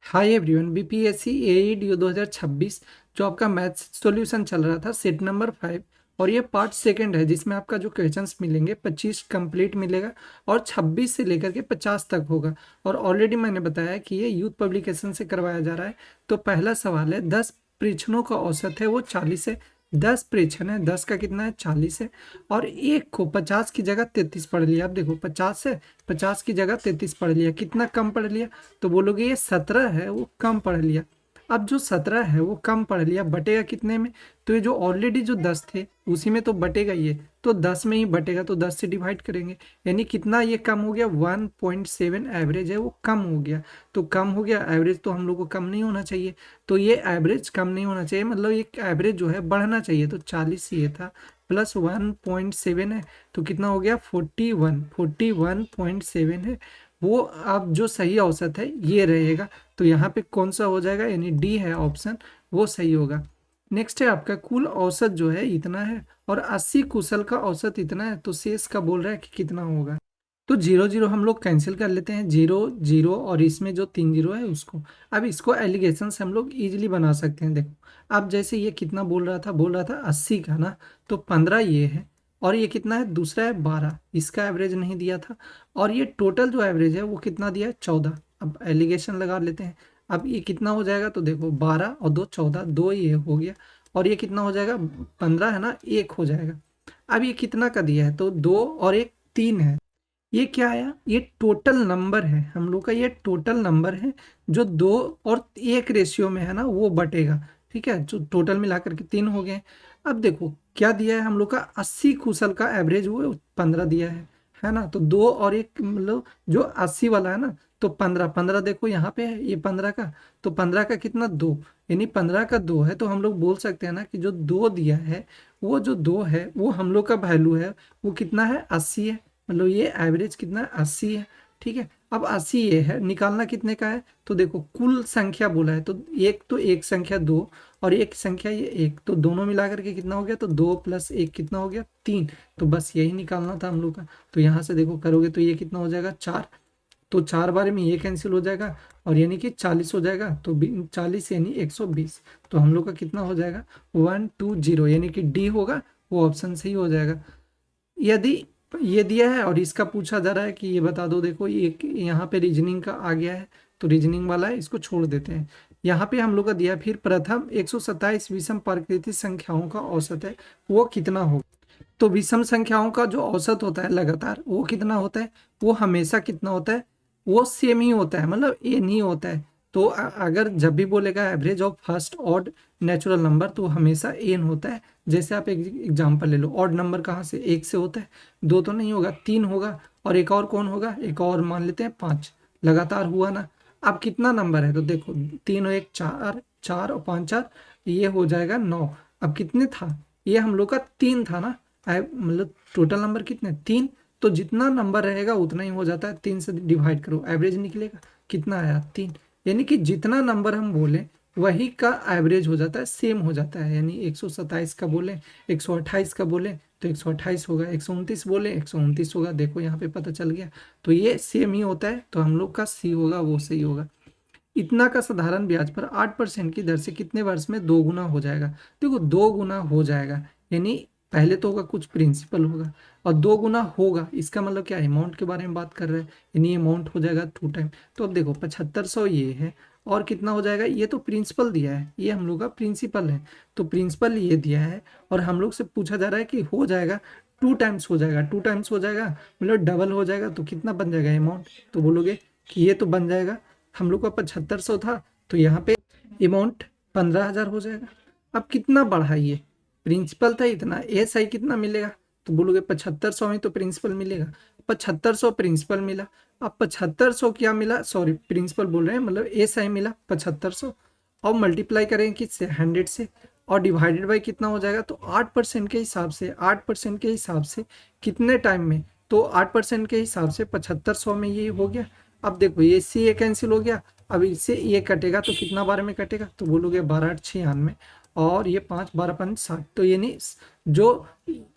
Hi everyone, BPSC एई D 2026 जो आपका maths solution चल रहा था सेट नंबर 5 और ये पार्ट सेकंड है जिसमें आपका जो क्वेश्चंस मिलेंगे 25 कंप्लीट मिलेगा और 26 से लेकर के 50 तक होगा। और ऑलरेडी मैंने बताया कि ये यूथ पब्लिकेशन से करवाया जा रहा है। तो पहला सवाल है, 10 परीक्षणों का औसत है वो 40 है। 10 परीक्षण है, 10 का कितना है 40 है। और एक को 50 की जगह 33 पढ़ लिया। अब देखो 50 है, 50 की जगह 33 पढ़ लिया, कितना कम पढ़ लिया? तो बोलोगे ये 17 है वो कम पढ़ लिया। अब जो 17 है वो कम पढ़ लिया बटेगा कितने में? तो ये जो ऑलरेडी जो 10 थे उसी में तो बटेगा ये, तो 10 में ही बटेगा, तो 10 से डिवाइड करेंगे। यानी कितना ये कम हो गया? 1.7 एवरेज है वो कम हो गया। तो कम हो गया एवरेज, तो हम लोग को कम नहीं होना चाहिए। तो ये एवरेज कम नहीं होना चाहिए, मतलब ये एवरेज जो है बढ़ना चाहिए। तो 40 ये था प्लस 1.7 है, तो कितना हो गया? 41.7 है वो। अब जो सही औसत है ये रहेगा। तो यहाँ पे कौन सा हो जाएगा? यानी डी है ऑप्शन, वो सही होगा। नेक्स्ट है आपका कुल औसत जो है इतना है और 80 कुशल का औसत इतना है, तो शेष का बोल रहा है कि कितना होगा। तो जीरो जीरो हम लोग कैंसिल कर लेते हैं, जीरो जीरो, और इसमें जो 3 जीरो है उसको। अब इसको एलिगेशन से हम लोग इजीली बना सकते हैं। देखो अब जैसे ये कितना बोल रहा था 80 का ना, तो 15 ये है और ये कितना है दूसरा है 12, इसका एवरेज नहीं दिया था। और ये टोटल जो एवरेज है वो कितना दिया है 14। अब एलिगेशन लगा लेते हैं। अब ये कितना हो जाएगा? तो देखो 12 और 2 14, 2 ये हो गया। और ये कितना हो जाएगा? 15 है ना, 1 हो जाएगा। अब ये कितना का दिया है? तो 2 और 1 3 है। ये क्या आया? ये टोटल नंबर है हम लोग का, ये टोटल नंबर है जो 2 और 1 रेशियो में है ना वो बटेगा। ठीक है, जो टोटल मिलाकर के 3 हो गए। अब देखो क्या दिया है हम लोग का? 80 कुशल का एवरेज वो 15 दिया है ना। तो 2 और 1 मतलब जो 80 वाला है ना, तो 15 15 देखो यहाँ पे है ये 15 का। तो 15 का कितना? 2, यानी 15 का 2 है। तो हम लोग बोल सकते हैं ना कि जो 2 दिया है वो जो 2 है वो हम लोग का वैल्यू है वो कितना है? 80 है। मतलब ये एवरेज कितना है? 80 है। ठीक है, अब 80 ये है, निकालना कितने का है? तो देखो कुल संख्या बोला है, तो एक संख्या 2 और एक संख्या ये 1, तो दोनों मिला करके कितना हो गया? तो 2 प्लस 1 कितना हो गया? 3। तो बस यही निकालना था हम लोग का। तो यहाँ से देखो करोगे तो ये कितना हो जाएगा? 4। तो 4 बार में ये कैंसिल हो जाएगा और यानी कि 40 हो जाएगा। तो 40 यानी 120। तो हम लोग का कितना हो जाएगा? 120, यानी कि डी होगा, वो ऑप्शन सही हो जाएगा। यदि ये दिया है और इसका पूछा जा रहा है कि ये बता दो, देखो ये यहाँ पे रीजनिंग का आ गया है, तो रीजनिंग वाला है, इसको छोड़ देते हैं। यहाँ पे हम लोग का दिया है, फिर प्रथम 127 विषम प्राकृतिक संख्याओं का औसत है वो कितना होगा? तो विषम संख्याओं का जो औसत होता है लगातार वो कितना होता है? वो हमेशा कितना होता है? वो सेम ही होता है, मतलब ए नहीं होता है। तो अगर जब भी बोलेगा average of first odd natural number, तो हमेशा एन होता है। जैसे आप एक एग्जांपल ले लो, ऑड नंबर कहाँ से? 1 से होता है। 2 तो नहीं होगा, 3 होगा। और एक और कौन होगा? एक और मान लेते हैं 5। लगातार हुआ ना। अब कितना नंबर है? तो देखो 3 और 1 4, 4 और 5 4, ये हो जाएगा 9। अब कितने था? ये हम लोग का 3 था ना। मतलब टोटल नंबर कितने? 3। तो जितना नंबर रहेगा उतना ही हो जाता है, 3 से डिवाइड करो एवरेज निकलेगा। कितना आया? 3। यानी कि जितना नंबर हम बोले वही का एवरेज हो जाता है, सेम हो जाता है। यानी 127 का बोले, 128 का बोले तो 128 होगा, 129 बोले 129 होगा। देखो यहाँ पे पता चल गया। तो ये सेम ही होता है, तो हम लोग का सी होगा, वो सही होगा। इतना का साधारण ब्याज पर 8% की दर से कितने वर्ष में 2 गुना हो जाएगा? देखो 2 गुना हो जाएगा, यानी पहले तो होगा कुछ प्रिंसिपल होगा और 2 गुना होगा, इसका मतलब क्या है? अमाउंट के बारे में बात कर रहे हैं, यानी अमाउंट हो जाएगा 2 टाइम। तो अब देखो 7500 ये है और कितना हो जाएगा? ये तो प्रिंसिपल दिया है, ये हम लोग का प्रिंसिपल है। तो प्रिंसिपल ये दिया है और हम लोग से पूछा जा रहा है कि हो जाएगा 2 टाइम्स हो जाएगा, 2 टाइम्स हो जाएगा मतलब डबल हो जाएगा। तो कितना बन जाएगा अमाउंट? तो बोलोगे कि ये तो बन जाएगा, हम लोग का 7500 था, तो यहाँ पे अमाउंट 15,000 हो जाएगा। अब कितना बढ़ाइए? प्रिंसिपल था इतना, एस आई कितना मिलेगा? तो बोलोगे 7500 में तो प्रिंसिपल मिलेगा। 7500 प्रिंसिपल मिला। अब 7500 क्या मिला? सॉरी प्रिंसिपल बोल रहे हैं, मतलब एस आई मिला 7500। और मल्टीप्लाई करेंगे किससे? 100 से। और डिवाइडेड बाई कितना हो जाएगा? तो 8% के हिसाब से, 8% के हिसाब से कितने टाइम में? तो 8% के हिसाब से 7500 में ये हो गया। अब देखो ये सी ए कैंसिल हो गया। अब इससे ये कटेगा तो कितना बार में कटेगा? तो बोलोगे 12 8 96 और ये 5 12 5 60। तो यानी जो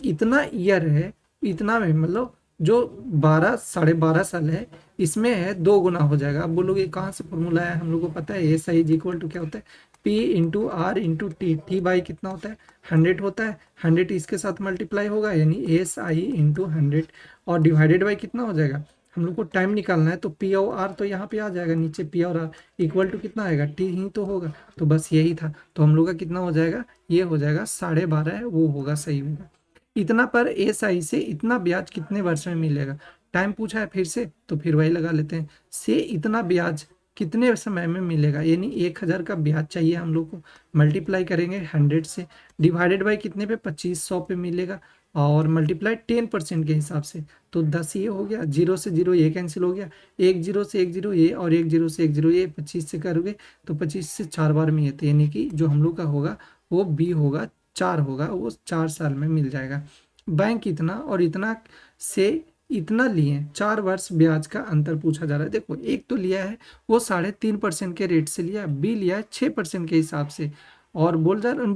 इतना ईयर है इतना में मतलब जो 12 साढ़े 12 साल है इसमें है 2 गुना हो जाएगा। अब बोलोगे कहाँ से फॉर्मूला है, हम लोग को पता है S I is equal to क्या होता है, P into R into T, T by कितना होता है 100 होता है, 100 इसके साथ मल्टीप्लाई होगा यानी एस आई इंटू 100 और डिवाइडेड बाई कितना हो जाएगा, हम लोग को टाइम निकालना है तो पी और आर तो यहाँ पे आ जाएगा नीचे, पी और आर इक्वल टू कितना आएगा टी ही तो होगा। तो बस यही था, तो हम लोग का कितना हो जाएगा, ये हो जाएगा 12.5 है, वो होगा सही होगा। इतना पर एस आई से इतना ब्याज कितने वर्ष में मिलेगा, टाइम पूछा है फिर से तो फिर वही लगा लेते हैं, से इतना ब्याज कितने समय में मिलेगा, यानी 1,000 का ब्याज चाहिए हम लोग को, मल्टीप्लाई करेंगे 100 से, डिवाइडेड बाई कितने पे 2500 पे मिलेगा, और मल्टीप्लाई 10% के हिसाब से, तो 10 ये हो गया, जीरो से जीरो ये कैंसिल हो गया, एक जीरो से एक जीरो ये, और एक जीरो से एक जीरो ये, 25 से करोगे तो 25 से 4 बार में ये, तो यानी कि जो हम लोग का होगा वो बी होगा, 4 होगा, वो 4 साल में मिल जाएगा। बैंक इतना और इतना से इतना लिए, 4 वर्ष ब्याज का अंतर पूछा जा रहा है। देखो एक तो लिया है वो 3.5% के रेट से लिया, बी लिया है 6% के हिसाब से, और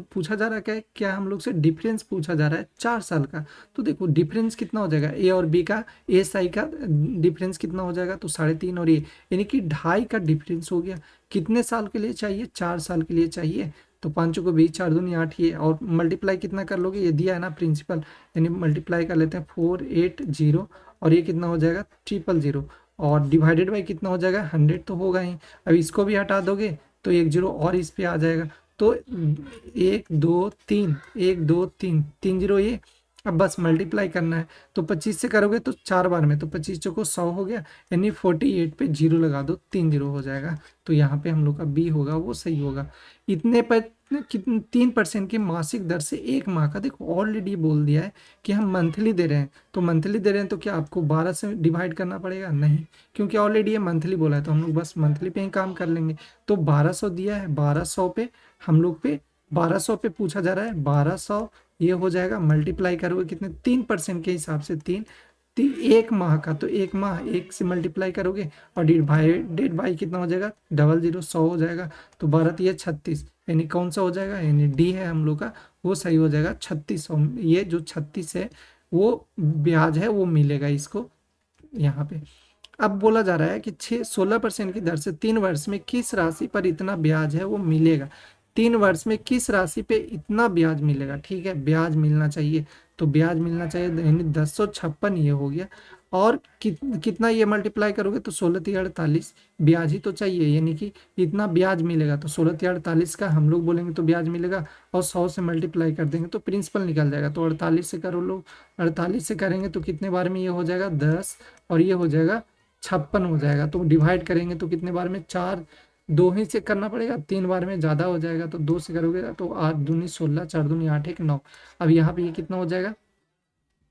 पूछा जा रहा है क्या है, क्या हम लोग से डिफरेंस पूछा जा रहा है 4 साल का। तो देखो डिफरेंस कितना हो जाएगा, ए और बी का, ए साई का डिफरेंस कितना हो जाएगा, तो 3.5 और ये यानी कि 2.5 का डिफरेंस हो गया। कितने साल के लिए चाहिए, 4 साल के लिए चाहिए, तो 5 को 20, 4 दूनी 8 ये, और मल्टीप्लाई कितना कर लोगे, ये दिया है ना प्रिंसिपल, यानी मल्टीप्लाई कर लेते हैं 480, और ये कितना हो जाएगा 000, और डिवाइडेड बाई कितना हो जाएगा 100 तो होगा ही। अब इसको भी हटा दोगे तो एक जीरो और इस पे आ जाएगा, तो 1 2 3, 1 2 3, 3 जीरो ये, अब बस मल्टीप्लाई करना है, तो 25 से करोगे तो 4 बार में, तो 25 चौको 100 हो गया, यानी 48 पे जीरो लगा दो, 3 जीरो हो जाएगा, तो यहाँ पे हम लोग का बी होगा वो सही होगा। इतने पर 3% की मासिक दर से 1 माह का, देखो ऑलरेडी बोल दिया है कि हम मंथली दे रहे हैं, तो मंथली दे रहे हैं तो क्या आपको 12 से डिवाइड करना पड़ेगा, नहीं, क्योंकि ऑलरेडी ये मंथली बोला है तो हम लोग बस मंथली पे ही काम कर लेंगे। तो 1200 दिया है, 1200 पे हम लोग पे 1200 पे पूछा जा रहा है, 1200 ये हो जाएगा, मल्टीप्लाई करोगे कितने 3% के हिसाब से, 1 माह का, तो 1 माह 1 से मल्टीप्लाई करोगे, और डिवाइडेड बाई कितना हो जाएगा 00, 100 हो जाएगा, तो 12 36, यानी कौन सा हो जाएगा, यानी डी है हम लोग का वो सही हो जाएगा 36। ये जो 36 है वो ब्याज है वो मिलेगा इसको यहाँ पे। अब बोला जा रहा है कि 16% की दर से 3 वर्ष में किस राशि पर इतना ब्याज है वो मिलेगा, 3 वर्ष में किस राशि पे इतना ब्याज मिलेगा, ठीक है, ब्याज मिलना चाहिए, तो ब्याज मिलना चाहिए, यानी 1056 ये हो गया, और कितना ये मल्टीप्लाई करोगे तो 16×48 ब्याज ही तो चाहिए, यानी कि इतना ब्याज मिलेगा, तो 16×48 का हम लोग बोलेंगे तो ब्याज मिलेगा, और 100 से मल्टीप्लाई कर देंगे तो प्रिंसिपल निकल जाएगा, तो 48 से करो लोग, 48 से करेंगे तो कितने बार में ये हो जाएगा 10, और ये हो जाएगा 56 हो जाएगा, तो डिवाइड करेंगे तो कितने बार में 4, 2 ही से करना पड़ेगा, 3 बार में ज़्यादा हो जाएगा, तो 2 से करोगे तो 8 दूनी 16, 4 दूनी 8 1 9। अब यहाँ पे ये कितना हो जाएगा,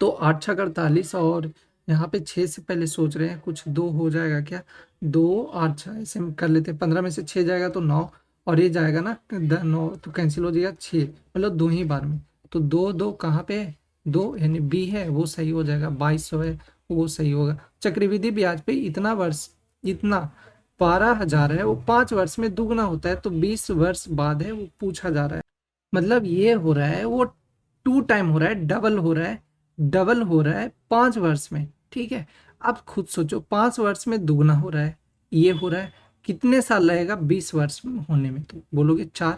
तो 8 छः 48, और यहाँ पे 6 से पहले सोच रहे हैं कुछ 2 हो जाएगा क्या, 2 8 6 ऐसे हम कर लेते हैं, 15 में से 6 जाएगा तो 9, और ये जाएगा ना 9 तो कैंसिल हो जाएगा 6, मतलब 2 ही बार में, तो 2 2 कहाँ पे है 2, यानी बी है वो सही हो जाएगा, 2200 है वो सही होगा। चक्रवृद्धि ब्याज पे इतना वर्ष, इतना 12,000 है, वो 5 वर्ष में दुगना होता है, तो 20 वर्ष बाद है वो पूछा जा रहा है, मतलब ये हो रहा है वो 2 टाइम हो रहा है, डबल हो रहा है, डबल हो रहा है 5 वर्ष में, ठीक है। अब खुद सोचो 5 वर्ष में दुगना हो रहा है, ये हो रहा है, कितने साल लगेगा 20 वर्ष होने में, तो बोलोगे 4,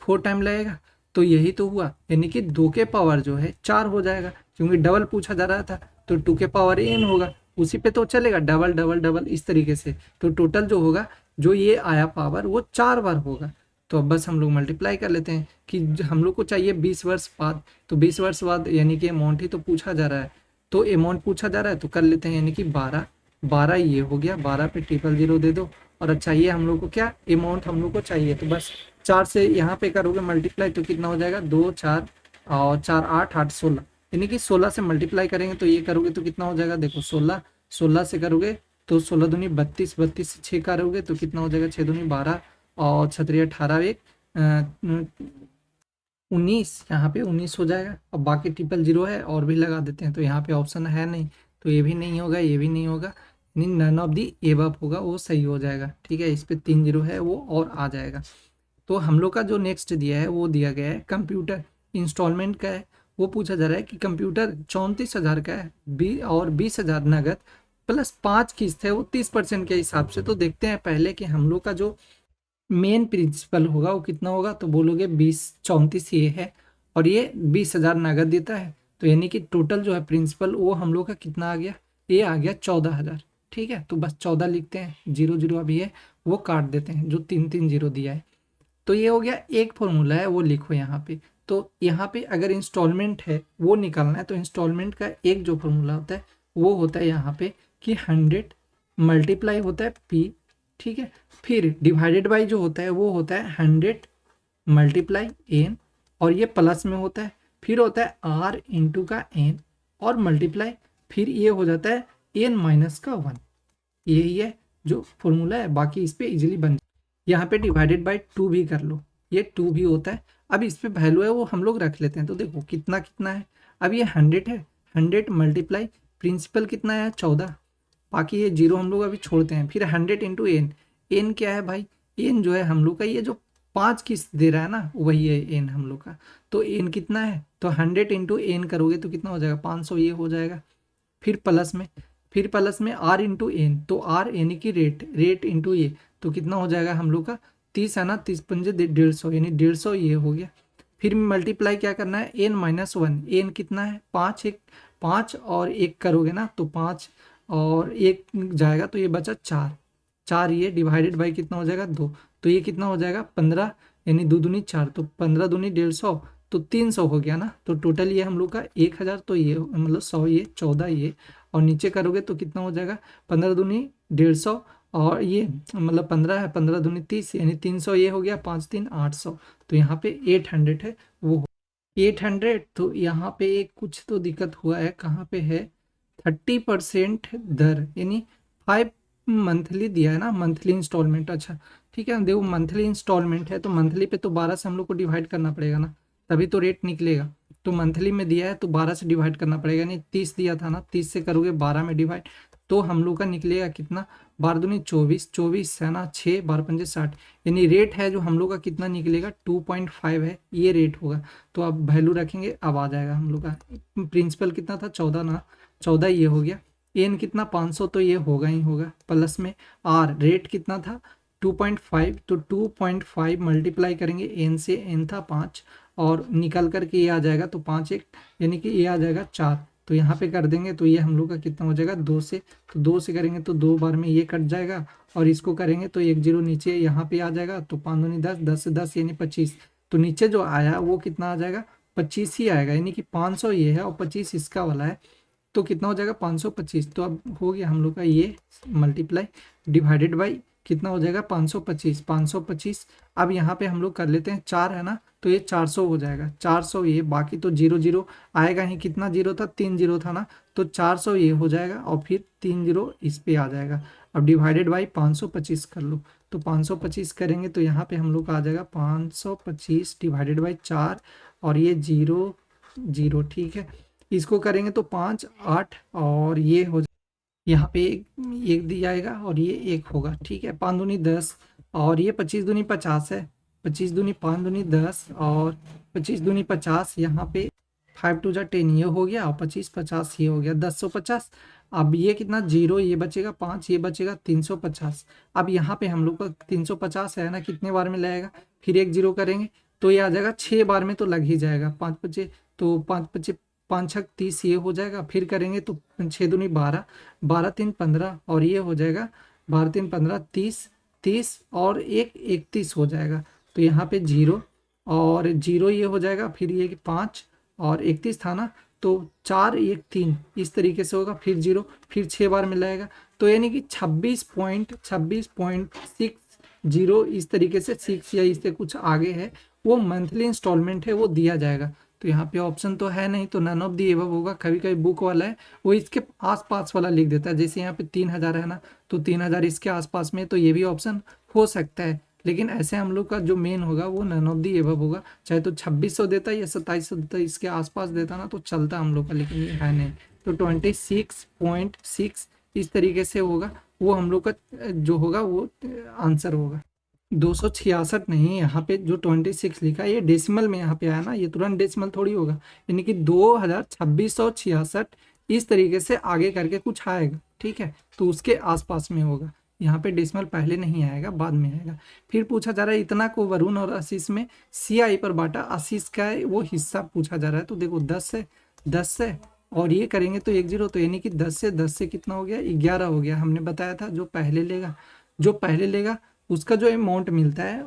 4 टाइम लगेगा, तो यही तो हुआ, यानी कि 2 के पावर जो है 4 हो जाएगा, क्योंकि डबल पूछा जा रहा था, तो 2 के पावर n होगा, उसी पे तो चलेगा, डबल डबल डबल इस तरीके से, तो टोटल जो होगा, जो ये आया पावर वो 4 बार होगा। तो अब बस हम लोग मल्टीप्लाई कर लेते हैं कि हम लोग को चाहिए 20 वर्ष बाद, तो 20 वर्ष बाद यानी कि अमाउंट ही तो पूछा जा रहा है, तो अमाउंट पूछा जा रहा है तो कर लेते हैं, यानी कि 12 12 ये हो गया, 12 पे 000 दे दो, और चाहिए हम लोग को क्या अमाउंट हम लोग को चाहिए, तो बस 4 से यहाँ पे करोगे मल्टीप्लाई तो कितना हो जाएगा 2 4 और 4 8 8 16, यानी कि 16 से मल्टीप्लाई करेंगे तो ये करोगे तो कितना हो जाएगा, देखो 16 16 से करोगे तो 16 दूनी 32, 32 से 6 करोगे तो कितना हो जाएगा 6 दूनी 12, और 6 18 एक 19, यहाँ पे 19 हो जाएगा, अब बाकी 000 है और भी लगा देते हैं, तो यहाँ पे ऑप्शन है नहीं, तो ये भी नहीं होगा, ये भी नहीं होगा, नन ऑफ दी एबव होगा वो सही हो जाएगा, ठीक है, इस पे 3 जीरो है वो और आ जाएगा। तो हम लोग का जो नेक्स्ट दिया है वो दिया गया है कंप्यूटर इंस्टॉलमेंट का है, वो पूछा जा रहा है कि कंप्यूटर 34,000 का है और 20,000 नगद प्लस 5 किस्त है वो 30% के हिसाब से। तो देखते हैं पहले कि हम लोग का जो मेन प्रिंसिपल होगा वो कितना होगा। तो बोलोगे 20 34 ये है और ये 20,000 नगद देता है, तो यानी कि टोटल जो है प्रिंसिपल वो हम लोग का कितना आ गया, ये आ गया 14,000। ठीक है, तो बस 14 लिखते हैं, जीरो जीरो अभी है वो काट देते हैं जो 3 3 जीरो दिया है। तो ये हो गया एक फॉर्मूला है वो लिखो यहाँ पे। तो यहाँ पे अगर इंस्टॉलमेंट है वो निकालना है तो इंस्टॉलमेंट का एक जो फॉर्मूला होता है वो होता है यहाँ पे कि 100 मल्टीप्लाई होता है पी, ठीक है, फिर डिवाइडेड बाई जो होता है वो होता है 100 मल्टीप्लाई एन, और ये प्लस में होता है, फिर होता है आर इंटू का एन और मल्टीप्लाई, फिर ये हो जाता है एन माइनस का 1। यही है जो फॉर्मूला है, बाकी इस पे इजीली बन। यहाँ पे डिवाइडेड बाई 2 भी कर लो, ये 2 भी होता है। अब इस पे वैल्यू है वो हम लोग रख लेते हैं, तो देखो कितना कितना है। अब ये 100 है, 100 मल्टीप्लाई प्रिंसिपल कितना है 14, बाकी ये जीरो हम लोग अभी छोड़ते हैं, फिर 100 इंटू एन। एन क्या है भाई, एन जो है हम लोग का ये जो 5 किस्त दे रहा है ना वही है एन हम लोग का। तो एन कितना है, तो 100 इंटू एन करोगे तो कितना हो जाएगा 500, ये हो जाएगा। फिर प्लस में आर इंटू एन, तो आर यानी कि रेट इंटू ये, तो कितना हो जाएगा हम लोग का 30 है ना, 30 पंजे 150 यानी 150 ये हो गया। फिर मल्टीप्लाई क्या करना है एन माइनस 1, एन कितना है 5, एक 5 और एक करोगे ना तो 5 और एक जाएगा तो ये बचा 4, 4 ये डिवाइडेड बाई कितना हो जाएगा 2, तो ये कितना हो जाएगा 15 यानी 2 दूनी 4, तो 15 दूनी 150 तो 300 हो गया ना। तो टोटल ये हम लोग का 1000, तो ये मतलब 100 ये 14 ये, और नीचे करोगे तो कितना हो जाएगा 15 दूनी 150 और ये मतलब 15 है, 15 दूनी 30 यानी 300 ये हो गया, 5 3 800। तो यहाँ पे 800 है वो 800। तो यहाँ पे एक कुछ तो दिक्कत हुआ है, कहाँ पे है 30% दर यानी 5 मंथली दिया है ना, मंथली इंस्टॉलमेंट। अच्छा ठीक है, देखो मंथली इंस्टॉलमेंट है तो मंथली पे तो 12 से हम लोग को डिवाइड करना पड़ेगा ना, तभी तो रेट निकलेगा। तो मंथली में दिया है तो 12 से डिवाइड करना पड़ेगा, नहीं 30 दिया था ना, 30 से करोगे 12 में डिवाइड तो हम लोग का निकलेगा कितना 12 दूनी 24, 24 है ना 6, 12 पंजे 60, यानी रेट है जो हम लोग का कितना निकलेगा 2.5 है, ये रेट होगा। तो अब वैल्यू रखेंगे, अब आ जाएगा हम लोग का प्रिंसिपल कितना था 14 ना, 14 ये हो गया। एन कितना 500, तो ये होगा ही होगा, प्लस में आर रेट कितना था 2.5, तो 2.5 मल्टीप्लाई करेंगे एन से, एन था 5 और निकल करके ये आ जाएगा, तो 5 एक यानी कि ये आ जाएगा 4, तो यहाँ पे कर देंगे तो ये हम लोग का कितना हो जाएगा 2 से, तो 2 से करेंगे तो 2 बार में ये कट जाएगा और इसको करेंगे तो 1 जीरो नीचे यहाँ पे आ जाएगा, तो 5 दूनी 10, 10 से 10 यानी 25, तो नीचे जो आया वो कितना आ जाएगा 25 ही आएगा, यानी कि 500 ये है और 25 इसका वाला है, तो कितना हो जाएगा 525। तो अब हो गया हम लोग का ये मल्टीप्लाई डिवाइडेड बाई कितना हो जाएगा 525, 525। अब यहाँ पे हम लोग कर लेते हैं 4 है ना, तो ये 400 हो जाएगा, 400 ये, बाकी तो जीरो जीरो आएगा ही, कितना जीरो था 3 जीरो था ना, तो 400 ये हो जाएगा और फिर 3 जीरो इस पे आ जाएगा। अब डिवाइडेड बाई 525 कर लो, तो 525 करेंगे तो यहाँ पे हम लोग का आ जाएगा 525 डिवाइडेड बाई 4 और ये जीरो जीरो, ठीक है, इसको करेंगे तो 5 8 और ये हो यहाँ पे एक दिया जाएगा और ये एक होगा, ठीक है, 5 दूनी 10 और ये 25 दूनी 50 है, 25 दूनी 5 दूनी 10 और 25 दूनी 50, यहाँ पे 5 टू जा 10 ये हो गया और 25 50 ये हो गया 1050। अब ये कितना जीरो ये बचेगा 5 ये बचेगा 350। अब यहाँ पे हम लोग का 350 है ना, कितने बार में लगेगा, फिर एक जीरो करेंगे तो ये आ जाएगा 6 बार में तो लग ही जाएगा, 5 बचे तो 5 बचे 5 छक 30 ये हो जाएगा, फिर करेंगे तो 6 दूनी 12, 12 3 15 और ये हो जाएगा 12 3 15 30, 30 और एक 31 हो जाएगा, तो यहाँ पे जीरो और जीरो ये हो जाएगा, फिर ये 5 और 31 था ना, तो 4 1 3 इस तरीके से होगा, फिर जीरो फिर 6 बार मिलाएगा, तो यानी कि 26.6 इस तरीके से 6 या इससे कुछ आगे है वो मंथली इंस्टॉलमेंट है वो दिया जाएगा। तो यहाँ पे ऑप्शन तो है नहीं, तो नन ऑफ दी एबव होगा। कभी कभी बुक वाला है वो इसके आसपास वाला लिख देता है, जैसे यहाँ पे 3000 है ना, तो 3000 इसके आसपास में, तो ये भी ऑप्शन हो सकता है, लेकिन ऐसे हम लोग का जो मेन होगा वो नन ऑफ दी एबव होगा। चाहे तो 2600 देता या 2700 देता, इसके आसपास देता ना तो चलता हम लोग का, लेकिन ये है नहीं। तो 26.6 इस तरीके से होगा, वो हम लोग का जो होगा वो आंसर होगा। 266 नहीं, यहाँ पे जो 26 लिखा है ये डेसिमल में यहाँ पे आया ना, ये तुरंत डेसिमल थोड़ी होगा। यानी कि 2666 इस तरीके से आगे करके कुछ आएगा, ठीक है, तो उसके आसपास में होगा। यहाँ पे डेसिमल पहले नहीं आएगा, बाद में आएगा। फिर पूछा जा रहा है इतना को वरुण और आशीष में CI पर बांटा, आशीष का वो हिस्सा पूछा जा रहा है। तो देखो 10 है और ये करेंगे तो 10, तो यानी कि 10 से कितना हो गया, 11 हो गया। हमने बताया था जो पहले लेगा उसका जो अमाउंट मिलता है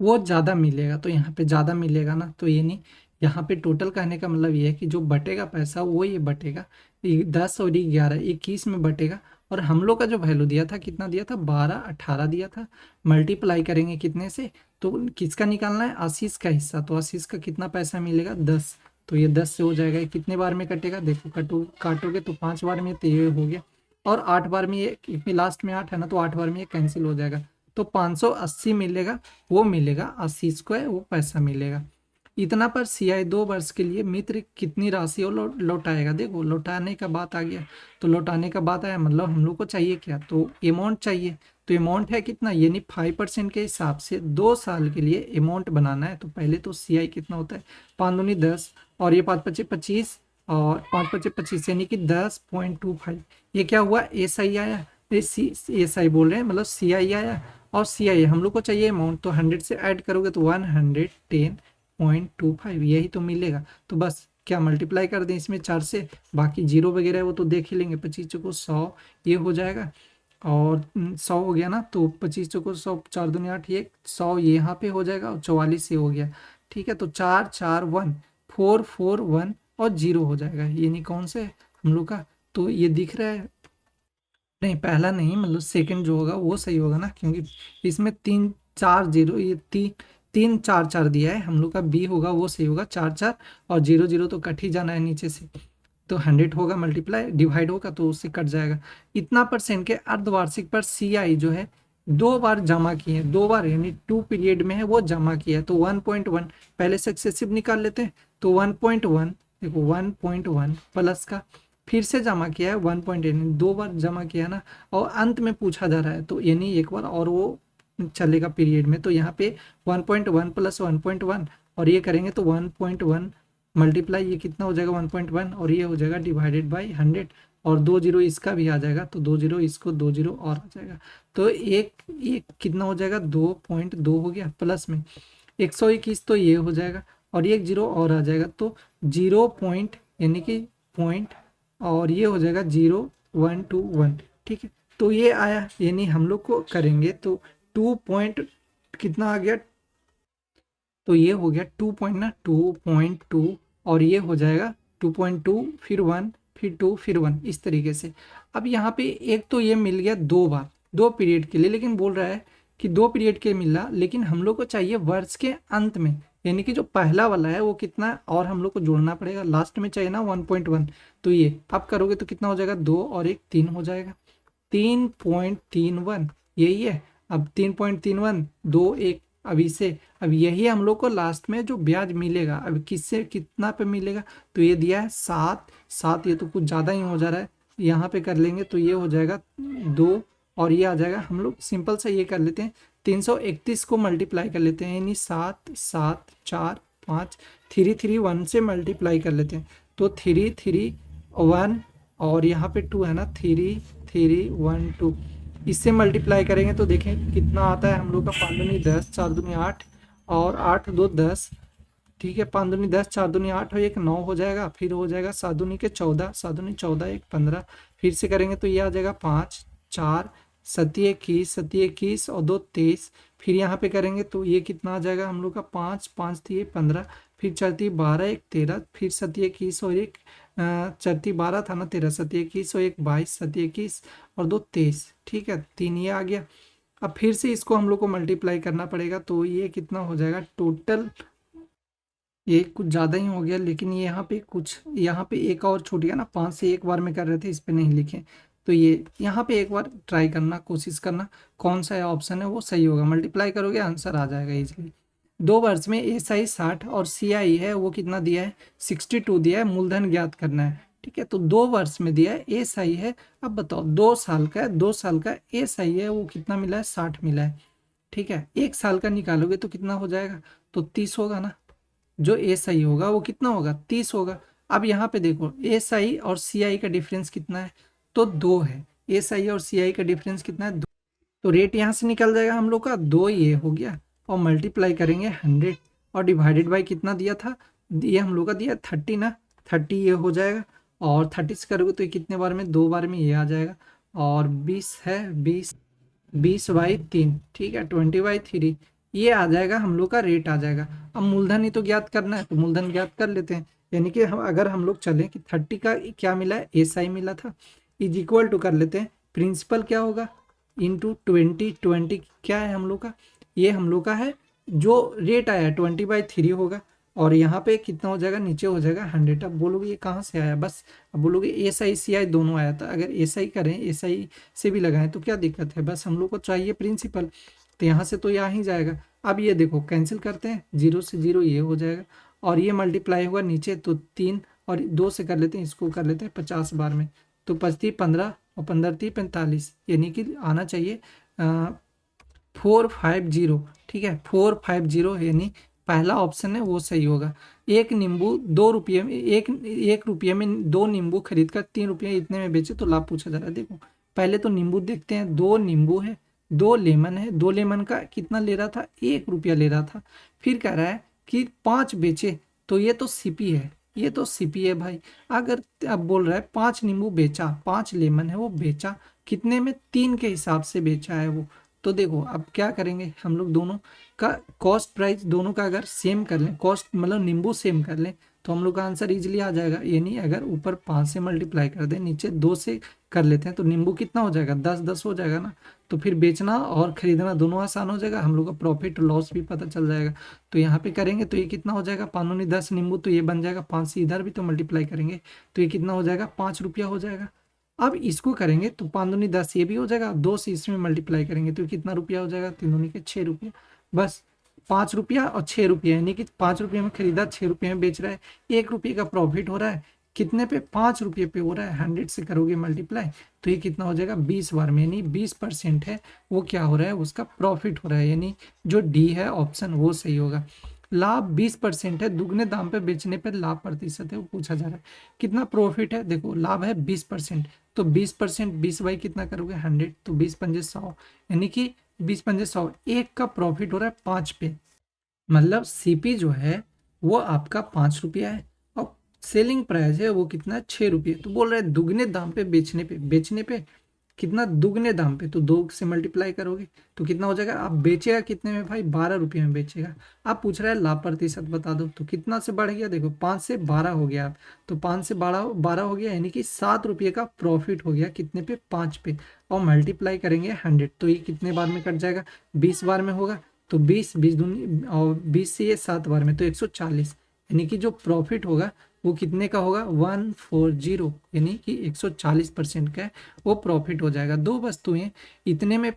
वो ज़्यादा मिलेगा। तो यहाँ पे ज़्यादा मिलेगा ना, तो ये नहीं, यहाँ पे टोटल कहने का मतलब ये है कि जो बटेगा पैसा वो ये बटेगा 10 और 11 21 में बटेगा। और हम लोग का जो वैल्यू दिया था कितना दिया था, 12 18 दिया था। मल्टीप्लाई करेंगे कितने से, तो किसका निकालना है, आशीष का हिस्सा। तो आशीष का कितना पैसा मिलेगा, 10। तो ये 10 से हो जाएगा, ये कितने बार में कटेगा, देखो काटोगे तो 5 बार में, तो ये हो गया। और 8 बार में ये, क्योंकि लास्ट में 8 है ना, तो 8 बार में ये कैंसिल हो जाएगा। तो 580 मिलेगा, वो मिलेगा आशीष को है, वो पैसा मिलेगा। इतना पर CI 2 वर्ष के लिए मित्र कितनी राशि और लौटाएगा। देखो लौटाने का बात आ गया, तो लौटाने का बात आया मतलब हम लोग को चाहिए क्या, तो अमाउंट चाहिए। तो अमाउंट है कितना, यानी 5% के हिसाब से 2 साल के लिए अमाउंट बनाना है। तो पहले तो CI कितना होता है, 5 दूनी 10 और ये 5 पच्चे 25 और 5 पच्चे 25 यानी कि 10.25। ये क्या हुआ, SI आया, SI बोल रहे हैं मतलब CI आया। और CI हम लोग को चाहिए अमाउंट, तो 100 से ऐड करोगे तो 110.25 यही तो मिलेगा। तो बस क्या मल्टीप्लाई कर दें इसमें 4 से, बाकी जीरो वगैरह है वो तो देख ही लेंगे। 25 चौको 100 ये हो जाएगा, और 100 हो गया ना, तो 25 चौको 100, 4 दूनी 8, ये 100 ये यहाँ पे हो जाएगा, और 44 ये हो गया। ठीक है, तो 4 4 1 4 4 1 और 0 हो जाएगा। ये नहीं कौन से हम लोग का, तो ये दिख रहा है, नहीं पहला नहीं, मतलब सेकंड जो होगा वो सही होगा ना, क्योंकि इसमें 3 4 0, ये 3 3 4 4 दिया है। हम लोग का बी होगा वो सही होगा, 4 4 और 0 0 तो कट ही जाना है नीचे से। तो 100 होगा, मल्टीप्लाई डिवाइड होगा तो उससे कट जाएगा। इतना परसेंट के अर्धवार्षिक पर CI जो है 2 बार जमा किए हैं, 2 बार यानी 2 पीरियड में है वो जमा किया है। तो 1.1 पहले सक्सेसिव निकाल लेते हैं। तो 1.1 देखो 1.1 प्लस का फिर से जमा किया है 1.8, 2 बार जमा किया है ना, और अंत में पूछा जा रहा है तो यानी एक बार और वो चलेगा पीरियड में। तो यहाँ पे 1.1 प्लस 1.1 और ये करेंगे तो 1.1 मल्टीप्लाई ये कितना हो जाएगा 1.1, और ये हो जाएगा डिवाइडेड बाई 100, और 2 जीरो इसका भी आ जाएगा, तो 2 जीरो इसको 2 जीरो और आ जाएगा। तो एक कितना हो जाएगा 2.2 हो गया, प्लस में 121 तो ये हो जाएगा, और एक जीरो और आ जाएगा, तो 0 पॉइंट यानी कि पॉइंट, और ये हो जाएगा 0.121। ठीक है, तो ये आया, यानी हम लोग को करेंगे तो 2 पॉइंट कितना आ गया, तो ये हो गया 2 पॉइंट ना, 2.2, और ये हो जाएगा 2.2 फिर 1 फिर 2 फिर 1 इस तरीके से। अब यहाँ पे एक तो ये मिल गया 2 बार 2 पीरियड के लिए, लेकिन बोल रहा है कि 2 पीरियड के मिला, लेकिन हम लोग को चाहिए वर्ष के अंत में, यानी कि जो पहला वाला है वो कितना है, और हम लोग को जोड़ना पड़ेगा, लास्ट में चाहिए ना 1.1। तो ये आप करोगे तो कितना हो जाएगा, 2 और 1 3 हो जाएगा, 3.31 यही है। अब 3.31 2 1, अब इसे, अब यही हम लोग को लास्ट में जो ब्याज मिलेगा, अब किससे कितना पे मिलेगा, तो ये दिया है 7 ये तो कुछ ज़्यादा ही हो जा रहा है, यहाँ पे कर लेंगे तो ये हो जाएगा 2, और ये आ जाएगा, हम लोग सिंपल से ये कर लेते हैं 331 को मल्टीप्लाई कर लेते हैं, यानी 7 7 4 5 3 3 1 से मल्टीप्लाई कर लेते हैं, तो 3 3 1 और यहाँ पे 2 है ना, 3 3 1 2, इससे मल्टीप्लाई करेंगे तो देखें कितना आता है हम लोग का, 5 दूनी 10 4 दूनी 8 और 8 2 10। ठीक है, 5 दूनी 10 4 दूनी 8 और 1 9 हो जाएगा, फिर हो जाएगा 7 दूनी के 14 7 दूनी 14 1 15, फिर से करेंगे तो ये आ जाएगा 5 4 सती 21 सती 21 और 2 23, फिर यहाँ पे करेंगे तो ये कितना आ जाएगा हम लोग का 5 5 3 15, फिर चलती 12 1 13, फिर सती 21 और 1 चलती 12 था ना 13 सती 21 और 1 22 सती 21 और 2 23। ठीक है, 3 ये आ गया। अब फिर से इसको हम लोग को मल्टीप्लाई करना पड़ेगा, तो ये कितना हो जाएगा टोटल, ये कुछ ज़्यादा ही हो गया, लेकिन ये यहाँ पे कुछ, यहाँ पे एक और छूट गया ना, 5 से एक बार में कर रहे थे, इस पे नहीं लिखे। तो ये यहाँ पे एक बार ट्राई करना, कोशिश करना कौन सा ऑप्शन है वो सही होगा, मल्टीप्लाई करोगे आंसर आ जाएगा इजीली। 2 वर्ष में SI 60 और CI है वो कितना दिया है 62 दिया है, मूलधन ज्ञात करना है। ठीक है, तो 2 वर्ष में दिया है SI है। अब बताओ 2 साल का है, 2 साल का SI है वो कितना मिला है 60 मिला है। ठीक है, 1 साल का निकालोगे तो कितना हो जाएगा, तो 30 होगा ना। जो एस आई होगा वो कितना होगा, 30 होगा। अब यहाँ पे देखो एस आई और सी आई का डिफरेंस कितना है, तो 2 है। एस आई और सी आई का डिफरेंस कितना है, 2। तो रेट यहाँ से निकल जाएगा हम लोग का 2, ये हो गया। और मल्टीप्लाई करेंगे 100 और डिवाइडेड बाई कितना दिया था, ये हम लोग का दिया 30 ना, 30 ये हो जाएगा। और 30 से करोगे तो ये कितने बार में, 2 बार में ये आ जाएगा। और 20 है, 20/3, ठीक है, 20/3 ये आ जाएगा हम लोग का रेट आ जाएगा। अब मूलधन ही तो ज्ञात करना है, तो मूलधन ज्ञात कर लेते हैं। यानी कि हम अगर हम लोग चलें कि 30 का क्या मिला है, एस आई मिला था, इज इक्वल टू कर लेते हैं प्रिंसिपल क्या होगा इंटू 20, 20 क्या है हम लोग का, ये हम लोग का है जो रेट आया है 20/3 होगा। और यहाँ पे कितना हो जाएगा, नीचे हो जाएगा 100। अब बोलोगे ये कहाँ से आया, बस अब बोलोगे एस आई सी आई दोनों आया था। अगर एस आई करें, एस आई से भी लगाएं तो क्या दिक्कत है, बस हम लोग को चाहिए प्रिंसिपल, तो यहाँ से तो यहाँ ही जाएगा। अब ये देखो कैंसिल करते हैं, 0 से 0 ये हो जाएगा। और ये मल्टीप्लाई हुआ नीचे तो 3, और 2 से कर लेते हैं, इसको कर लेते हैं 50 बार में, तो 5 15 और 15 45, यानी कि आना चाहिए 450। ठीक है, 450 यानी पहला ऑप्शन है वो सही होगा। एक नींबू 2 रुपये में, एक रुपये में 2 नींबू खरीद कर 3 रुपये इतने में बेचे तो लाभ पूछा जा रहा है। देखो पहले तो नींबू देखते हैं, 2 नींबू है, 2 लेमन है, 2 लेमन का कितना ले रहा था, 1 रुपया ले रहा था। फिर कह रहा है कि 5 बेचे, तो ये तो सीपी है, ये तो सीपी है भाई। अगर अब बोल रहा है 5 नींबू बेचा, 5 लेमन है वो बेचा कितने में, 3 के हिसाब से बेचा है वो। तो देखो अब क्या करेंगे हम लोग, दोनों का कॉस्ट प्राइस दोनों का अगर सेम कर लें, कॉस्ट मतलब नींबू सेम कर लें, तो हम लोग का आंसर इजीली आ जाएगा। यानी अगर ऊपर 5 से मल्टीप्लाई कर दें, नीचे 2 से कर लेते हैं, तो नींबू कितना हो जाएगा, 10 10 हो जाएगा ना। तो फिर बेचना और खरीदना दोनों आसान हो जाएगा, हम लोग का प्रॉफिट और लॉस भी पता चल जाएगा। तो यहाँ पे करेंगे तो ये कितना हो जाएगा, 5 दूनी 10 नींबू, तो ये बन जाएगा 5 से इधर भी तो मल्टीप्लाई करेंगे तो ये कितना हो जाएगा, 5 रुपया हो जाएगा। अब इसको करेंगे तो 5 दूनी 10 ये भी हो जाएगा, 2 से इसमें मल्टीप्लाई करेंगे तो कितना रुपया हो जाएगा, 3 दूनी के 6 रुपया। बस 5 रुपया और 6 रुपया, यानी कि 5 रुपये में खरीदा, 6 रुपये में बेच रहा है, 1 रुपये का प्रॉफिट हो रहा है। कितने पे, 5 रुपये पे हो रहा है। 100 से करोगे मल्टीप्लाई तो ये कितना हो जाएगा, 20 बार में, यानी 20% है वो क्या हो रहा है, उसका प्रॉफिट हो रहा है। यानी जो डी है ऑप्शन वो सही होगा। लाभ 20% है, दुगने दाम पे बेचने पे लाभ प्रतिशत है वो पूछा जा रहा है। कितना प्रॉफिट है, देखो लाभ है 20%, तो 20%, 20 बाई कितना करोगे 100, तो 20 पंजे 100, यानी कि 20 पंजे 100, एक का प्रॉफिट हो रहा है 5 पे। मतलब सीपी जो है वो आपका 5 रुपया है, और सेलिंग प्राइस है वो कितना है, 6 रुपये। तो बोल रहा है दुगने दाम पे बेचने पे, बेचने पे कितना, दुगने दाम पे, तो 2 से मल्टीप्लाई करोगे तो कितना हो जाएगा। आप बेचेगा कितने में भाई, 12 रुपये में बेचेगा। आप पूछ रहा है लाभ प्रतिशत बता दो, तो कितना से बढ़ गया, देखो 5 से 12 हो गया। आप तो 5 से 12 हो गया, यानी कि 7 रुपये का प्रॉफिट हो गया कितने पे, 5 पे। और मल्टीप्लाई करेंगे 100, तो ये कितने बार में कट जाएगा, 20 बार में होगा। तो 20 20 दूनी और 20 से ये 7 बार में, तो 140, यानी कि जो प्रॉफिट होगा वो कितने का होगा, 140, यानी कि 140% का है वो प्रॉफिट हो जाएगा। 2 वस्तुएं इतने में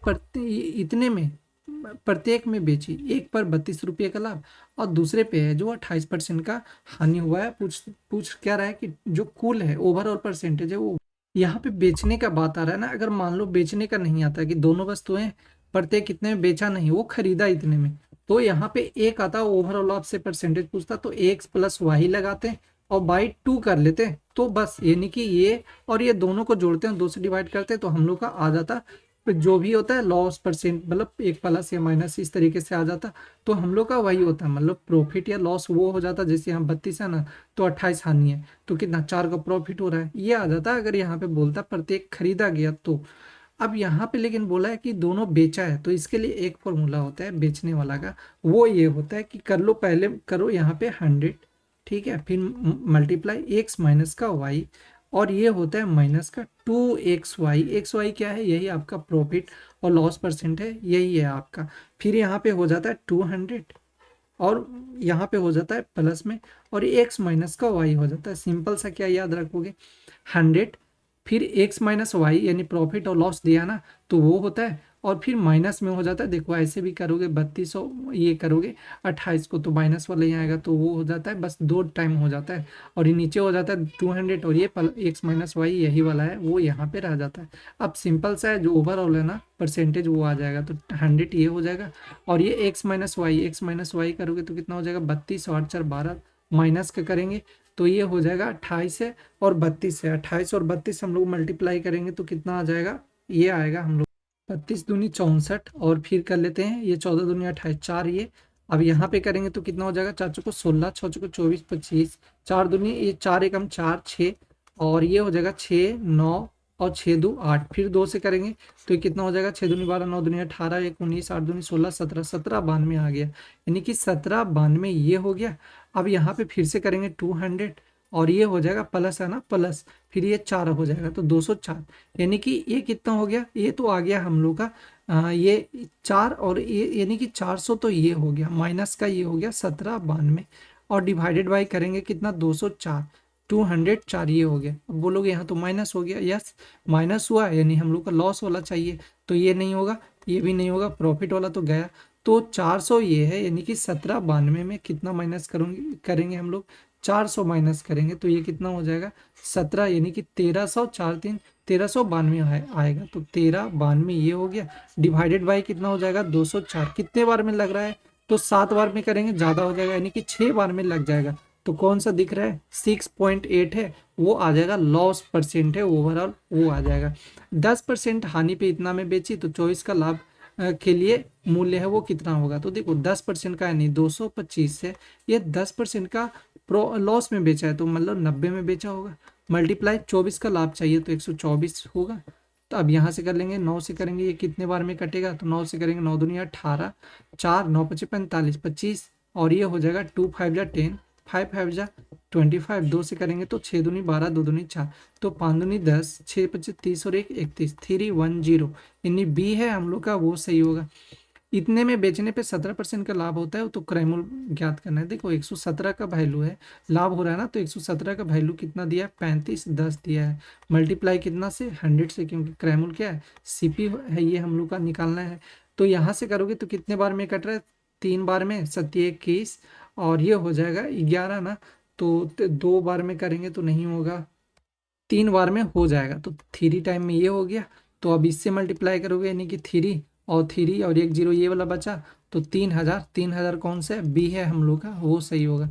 प्रत्येक में बेची, एक पर 32 रुपये का लाभ और दूसरे पे है जो 28% का हानि हुआ है। पूछ क्या रहा है कि जो कुल है ओवरऑल परसेंटेज है वो, यहाँ पे बेचने का बात आ रहा है ना। अगर मान लो बेचने का नहीं आता कि दोनों वस्तुएं प्रत्येक कितने में बेचा नहीं, वो खरीदा इतने में, तो यहाँ पे एक आता ओवरऑल आपसे परसेंटेज पूछता, तो एक्स प्लस वाई लगाते हैं और बाई 2 कर लेते हैं, तो बस यानी कि ये और ये दोनों को जोड़ते हैं, 2 से डिवाइड करते हैं, तो हम लोग का आ जाता जो भी होता है लॉस परसेंट, मतलब एक प्लस या माइनस इस तरीके से आ जाता। तो हम लोग का वही होता है, मतलब प्रॉफिट या लॉस वो हो जाता, जैसे यहाँ 32 है ना, तो 28 हानि है, तो कितना 4 का प्रॉफिट हो रहा है, ये आ जाता अगर यहाँ पे बोलता प्रत्येक खरीदा गया तो। अब यहाँ पे लेकिन बोला है कि दोनों बेचा है, तो इसके लिए एक फॉर्मूला होता है बेचने वाला का, वो ये होता है कि कर लो, पहले करो यहाँ पे 100, ठीक है, फिर मल्टीप्लाई एक्स माइनस का वाई, और ये होता है माइनस का 2xy। एक्स वाई क्या है, यही आपका प्रॉफिट और लॉस परसेंट है, यही है आपका। फिर यहाँ पे हो जाता है 200 और यहाँ पे हो जाता है प्लस में, और एक्स माइनस का वाई हो जाता है। सिंपल सा क्या याद रखोगे, 100 फिर एक्स माइनस वाई, यानी प्रॉफिट और लॉस दिया ना, तो वो होता है, और फिर माइनस में हो जाता है। देखो ऐसे भी करोगे 32 ये करोगे 28 को तो माइनस वाला ही आएगा, तो वो हो जाता है बस 2 टाइम हो जाता है। और ये नीचे हो जाता है 200 और ये एक्स माइनस वाई यही वाला है वो यहाँ पे रह जाता है। अब सिंपल सा है, जो ओवरऑल है ना परसेंटेज वो आ जाएगा, तो 100 ये हो जाएगा। और ये एक्स माइनस वाई करोगे तो कितना हो जाएगा 32 और 4 12 माइनस का करेंगे तो ये हो जाएगा 28 है और 32 है। 28 और 32 हम लोग मल्टीप्लाई करेंगे तो कितना आ जाएगा, ये आएगा हम लोग 32 दूनी 64 और फिर कर लेते हैं ये 14 दूनी 28 4 ये। अब यहाँ पे करेंगे तो कितना हो जाएगा 4 चौको 16 6 चौको 24 25 4 दूनी ये 4 एकम 4 6 और ये हो जाएगा 6 9 और 6 दो 8 फिर 2 से करेंगे तो ये कितना हो जाएगा 6 दूनी 12 9 दूनी 18 1 19 8 दूनी 16 17 17 92 आ गया, यानी कि 17 92 ये हो गया। अब यहाँ पे फिर से करेंगे 200 और ये हो जाएगा प्लस है ना प्लस, फिर ये 4 हो जाएगा तो 204, यानी कि ये कितना हो गया, ये तो आ गया हम लोग का ये 4 और ये यानी कि 400 तो ये हो गया माइनस का, ये हो गया 17 92 और डिवाइडेड बाई करेंगे कितना 204 204 ये हो गया। अब बोलोगे यहाँ तो माइनस हो गया, यस माइनस हुआ यानी हम लोग का लॉस वाला चाहिए, तो ये नहीं होगा ये भी नहीं होगा, प्रॉफिट वाला तो गया। तो 400 ये है, यानी कि 17 92 में कितना माइनस करेंगे हम लोग 400 माइनस करेंगे तो ये कितना हो जाएगा 17, यानी कि 1300 4 3 1392 आएगा, तो 1392 ये हो गया। डिवाइडेड बाई कितना हो जाएगा 204, कितने बार में लग रहा है तो 7 बार में करेंगे ज़्यादा हो जाएगा, यानी कि 6 बार में लग जाएगा। तो कौन सा दिख रहा है 6.8 है, वो आ जाएगा लॉस परसेंट है ओवरऑल, वो आ जाएगा। 10% हानि पे इतना में बेची तो 24 का लाभ के लिए मूल्य है वो कितना होगा, तो देखो 10% का यानी 225 है, ये 10% का लॉस में बेचा है तो मतलब 90 में बेचा होगा, मल्टीप्लाई 24 का लाभ चाहिए तो 124 होगा। तो अब यहाँ से कर लेंगे 9 से करेंगे ये कितने बार में कटेगा, तो 9 से करेंगे 9 दुनिया 18 4 9 पचे 45 25 और ये हो जाएगा 2 5 जा 10 5 5 जा 25 2 से करेंगे तो 6 दूनी 12 2 दूनी 4 तो 5 दूनी 10 6 पचे 30 और 1 31 310, यानी बी है हम लोग का वो सही होगा। इतने में बेचने पे 17% का लाभ होता है, तो क्रयमूल्य ज्ञात करना है। देखो 117 का वैल्यू है, लाभ हो रहा है ना, तो 117 का वैल्यू कितना दिया है 35 10 दिया है, मल्टीप्लाई कितना से 100 से, क्योंकि क्रयमूल्य क्या है सीपी है ये हम लोग का निकालना है। तो यहाँ से करोगे तो कितने बार में कट रहा है 3 बार में 21 और ये हो जाएगा 11 ना, तो 2 बार में करेंगे तो नहीं होगा, 3 बार में हो जाएगा, तो 3 टाइम में ये हो गया। तो अब इससे मल्टीप्लाई करोगे यानी कि 3 और 3 और 1 0 ये वाला बचा, तो 3000 कौन सा है बी है हम लोग का वो सही होगा।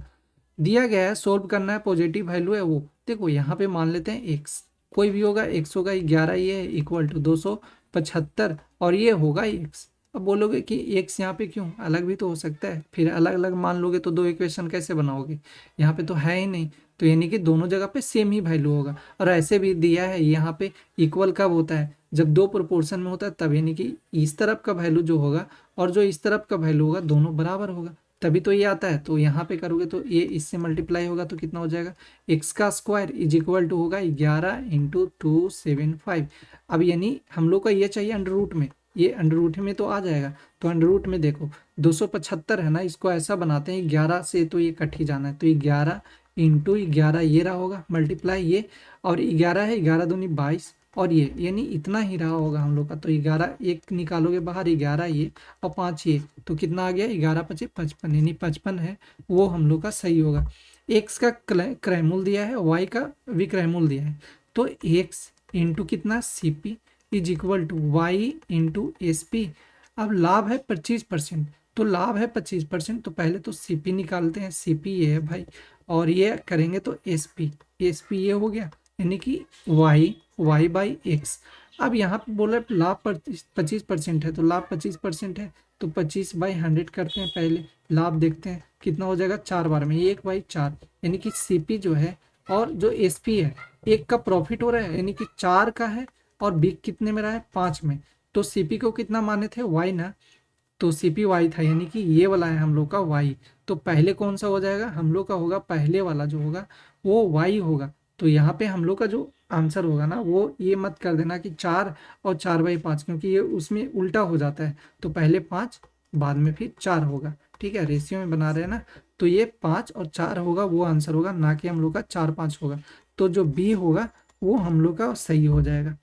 दिया गया है सोल्व करना है, पॉजिटिव वैल्यू है वो, देखो यहाँ पे मान लेते हैं एक्स कोई भी होगा, एक्स होगा 11 ये है इक्वल टू 275 और ये होगा एक्स। अब बोलोगे कि एक्स यहाँ पे क्यों, अलग भी तो हो सकता है, फिर अलग अलग मान लोगे तो 2 इक्वेशन कैसे बनाओगे, यहाँ पे तो है ही नहीं, तो यानी कि दोनों जगह पे सेम ही वैल्यू होगा। और ऐसे भी दिया है यहाँ पे इक्वल कब होता है जब 2 प्रोपोर्शन में होता है तब, यानी कि इस तरफ का वैल्यू जो होगा और जो इस तरफ का वैल्यू होगा दोनों बराबर होगा तभी तो ये आता है। तो यहाँ पे करोगे तो ये इससे मल्टीप्लाई होगा तो कितना हो जाएगा एक्स का स्क्वायर इज इक्वल टू होगा 11 इंटू 275। अब यानी हम लोग का ये चाहिए अंडर रूट में, ये अंडर रूट में तो आ जाएगा, तो अंडर रूट में देखो 275 है ना, इसको ऐसा बनाते हैं 11 से तो ये कट ही जाना है, तो 11 इंटू 11 ये रहा होगा मल्टीप्लाई ये, और 11 है 11 दूनी 22 और ये यानी इतना ही रहा होगा हम लोग का, तो 11 एक निकालोगे बाहर 11 ये और 5 ये, तो कितना आ गया 11 पचे 55, यानी 55 है वो हम लोग का सही होगा। एक्स का क्रयमूल्य दिया है, वाई का विक्रयमूल्य दिया है, तो एक्स इंटू कितना CP is equal to Y into S P. अब लाभ है 25%, तो लाभ है 25%, तो पहले तो सीपी निकालते हैं, सीपी ये है भाई और ये करेंगे तो एसपी ये हो गया, यानी कि वाई बाई एक्स। अब यहाँ पे बोला लाभ 25% है, तो लाभ 25% है तो 25/100 करते हैं, पहले लाभ देखते हैं कितना हो जाएगा 4 बार में 1/4, यानी कि सीपी जो है और जो एसपी है एक का प्रॉफिट हो रहा है यानी कि 4 का है और बिग कितने में रहा है 5 में, तो सीपी को कितना माने थे वाई ना, तो सीपी वाई था यानी कि ये वाला है हम लोग का वाई, तो पहले कौन सा हो जाएगा हम लोग का होगा पहले वाला जो होगा वो वाई होगा। तो यहाँ पे हम लोग का जो आंसर होगा ना वो ये मत कर देना कि 4 और 4/5, क्योंकि ये उसमें उल्टा हो जाता है, तो पहले 5 बाद में फिर 4 होगा, ठीक है रेशियो में बना रहे हैं ना, तो ये 5 और 4 होगा वो आंसर होगा, ना कि हम लोग का 4 5 होगा, तो जो बी होगा वो हम लोग का सही हो जाएगा।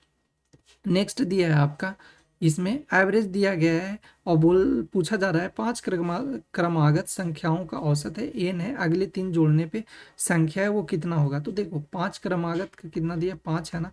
नेक्स्ट दिया है आपका इसमें एवरेज दिया गया है और पूछा जा रहा है 5 क्रमागत संख्याओं का औसत है n है, अगले 3 जोड़ने पे संख्या है वो कितना होगा। तो देखो 5 क्रमागत का कितना दिया, 5 है ना,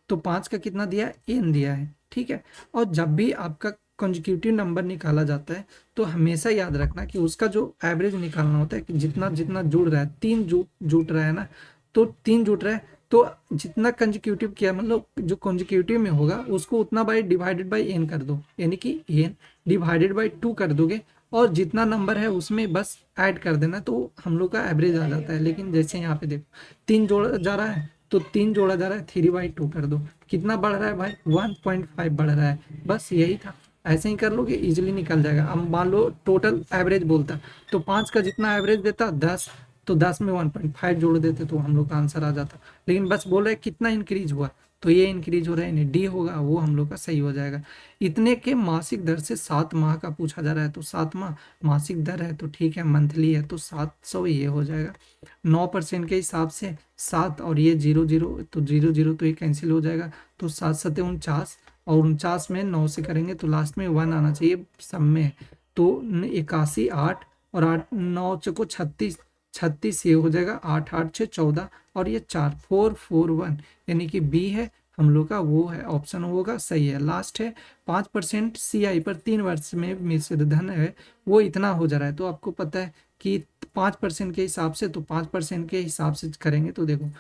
तो 5 का कितना दिया, n दिया है, ठीक है। और जब भी आपका कंजिक्यूटिव नंबर निकाला जाता है तो हमेशा याद रखना कि उसका जो एवरेज निकालना होता है कि जितना जितना जुड़ रहा है, 3 जुट रहा है ना, तो 3 जुट रहा है तो जितना कंजिक्यूटिव किया, मतलब जो कंजिक्यूटिव में होगा उसको उतना बाई डिवाइडेड बाई एन कर दो, यानी कि एन डिवाइडेड बाई 2 कर दोगे और जितना नंबर है उसमें बस ऐड कर देना तो हम लोग का एवरेज आ जाता है। लेकिन जैसे यहाँ पे देखो 3 जोड़ा जा रहा है तो 3 जोड़ा जा रहा है, 3/2 कर दो, कितना बढ़ रहा है भाई, 1.5 बढ़ रहा है, बस यही था। ऐसे ही कर लोगे इजिली निकल जाएगा। अब मान लो टोटल एवरेज बोलता तो 5 का जितना एवरेज देता 10, तो 10 में 1.5 जोड़ देते तो हम लोग का आंसर आ जाता। लेकिन बस बोल रहे कितना इंक्रीज हुआ, तो ये इंक्रीज हो रहा है, डी होगा, वो हम लोग का सही हो जाएगा। इतने के मासिक दर से 7 माह का पूछा जा रहा है, तो 7 माह मासिक दर है तो ठीक है, मंथली है तो 700 ये हो जाएगा। 9% के हिसाब से 7 और ये 0 0 तो 0 0 तो ये कैंसिल हो जाएगा, तो 7 7 49 और 49 में 9 से करेंगे तो लास्ट में 1 आना चाहिए सब में, तो 81 8 और 8 9 चको 36, 36 ये हो जाएगा, 8 8 6 14 और ये 4 4 4 1, यानी कि बी है हम लोग का, वो है ऑप्शन होगा सही है। लास्ट है 5% CI पर 3 वर्ष में मिश्र धन है वो इतना हो जा रहा है। तो आपको पता है कि 5% के हिसाब से, तो 5% के हिसाब से करेंगे तो देखो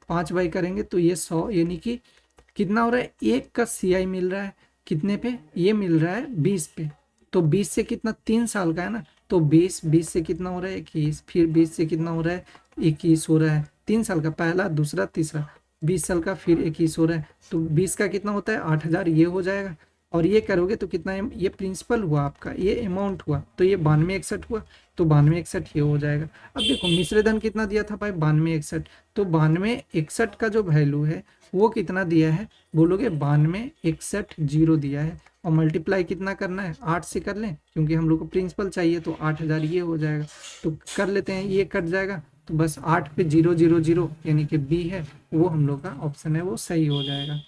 5 बाई करेंगे तो ये 100, यानी कि कितना हो रहा है, एक का CI मिल रहा है कितने पे, ये मिल रहा है 20 पे, तो 20 से कितना 3 साल का है ना, तो 20 से कितना हो रहा है 21, फिर 20 से कितना हो रहा है 21 हो रहा है, 3 साल का, पहला दूसरा तीसरा, 20 साल का फिर 21 हो रहा है, तो 20 का कितना होता है 8,000 ये हो जाएगा। और ये करोगे तो कितना ये प्रिंसिपल हुआ आपका, ये अमाउंट हुआ, तो ये 9261 हुआ, तो 9261 ये हो जाएगा। अब देखो मिश्रधन कितना दिया था भाई 9261, तो 9261 का जो वैल्यू है वो कितना दिया है बोलोगे, 9261 जीरो दिया है, और मल्टीप्लाई कितना करना है 8 से कर लें क्योंकि हम लोग को प्रिंसिपल चाहिए, तो 8,000 ये हो जाएगा, तो कर लेते हैं, ये कट जाएगा तो बस 8 पे 0 0 0 यानी कि बी है वो हम लोग का ऑप्शन है वो सही हो जाएगा।